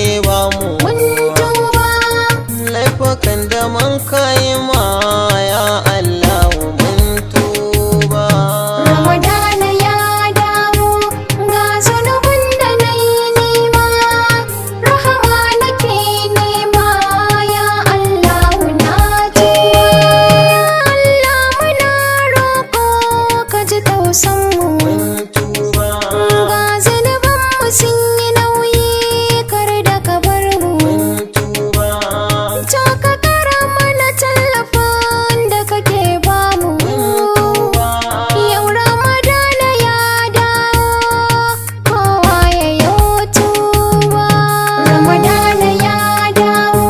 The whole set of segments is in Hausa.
kake ba mu. mun tuba. Laifukan da mun kai ma ya Allah mun tuba. Ramadana ya dawo ga zunubin da na yi nema, rahama nake nema ya Allah na tuba. Ya Allah muna roƙo ka ji tausanmu, Mun tuba. ga zunubanmu sun yi nauyi kar da ka bar mu. Mun tuba. To ka kara mana tallafin da kake bamu. Yau Ramadana ya dawo kowa ya yo tuba. Ramadana ya dawo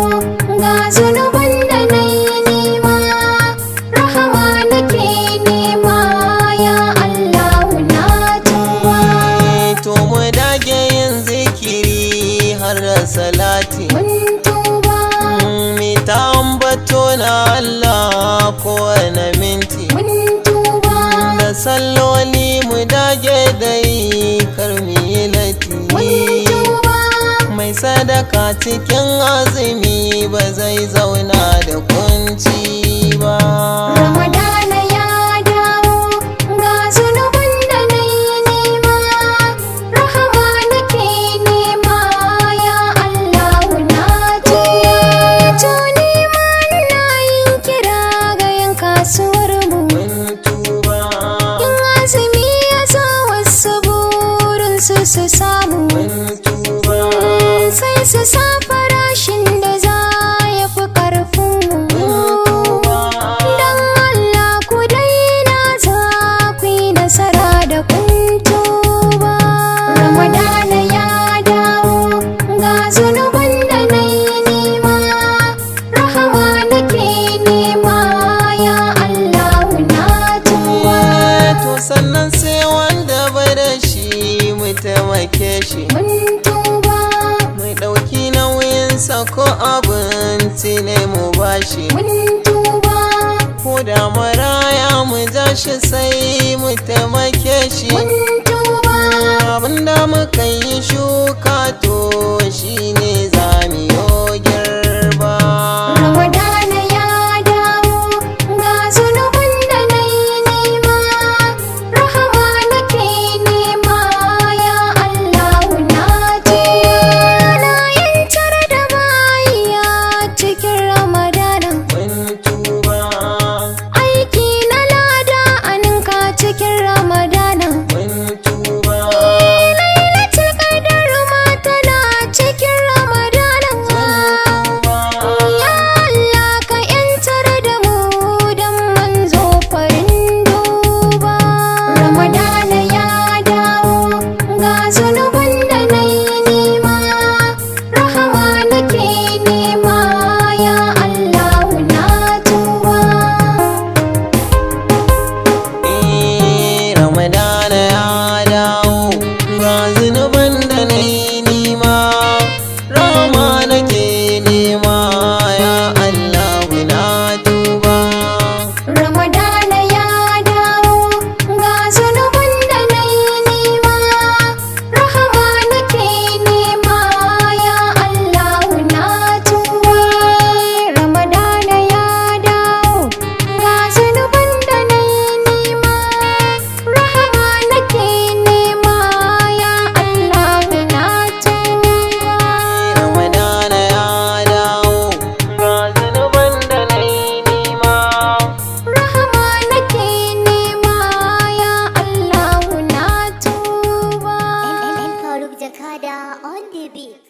ga zunuban da na yi nema, rahama nake nema ya Allah na tuba. To mu dage yin zikiri har da salati. Mun tuba, Mi ta ambato na Allah kowane minti. mun tuba, Da salloli mu dage dai kar mu yi latti. mun tuba. Mai sadaka cikin azumi ba zai zauna da kunci ba. Ramadana ya dawo ga zunuban da na yi nema, rahama nake nema ya Allah na tuba. To nema na yin kira ga yan kasuwar mu, Mun tuba. in azumi ya zo wasu burinsu su samu, Mun tuba. sai su sa farashin da za ya fi ƙarfinmu. Don Allah ku daina za ku yi nasara da kun tuba. Ramadana ya dawo ga zunuban da na yi nema, rahama nake nema ya Allah na tuba. To sannan sai wanda bai da shi mu taimake shi. Mun tuba, Mai ɗauki nauyinsa ko abinci ne mu bashi. mun tuba, Ko da maraya mu ja shi sai mu taimake shi. mun tuba. Abinda muka yi shuka to shi ne za mu yo girba. Ramadana ya dawo ga zunuban da na yi nema, rahama nake nema ya Allah na tuba. Na yantar da bayiya cikin Ramadana, Mun tuba. aiki na lada a ninka cikin Ramadana. Mun tuba. Lailatul qadar ma tana cikin Ramadana. Ya Allah ka yantar da mu dan manzo farin duba. Ramadana ya dawo ga zunuban da na yi nema, rahama nake nema ya Allah na tuba. Ramadana ya dawo ga zunuban da na yi nima, rama nake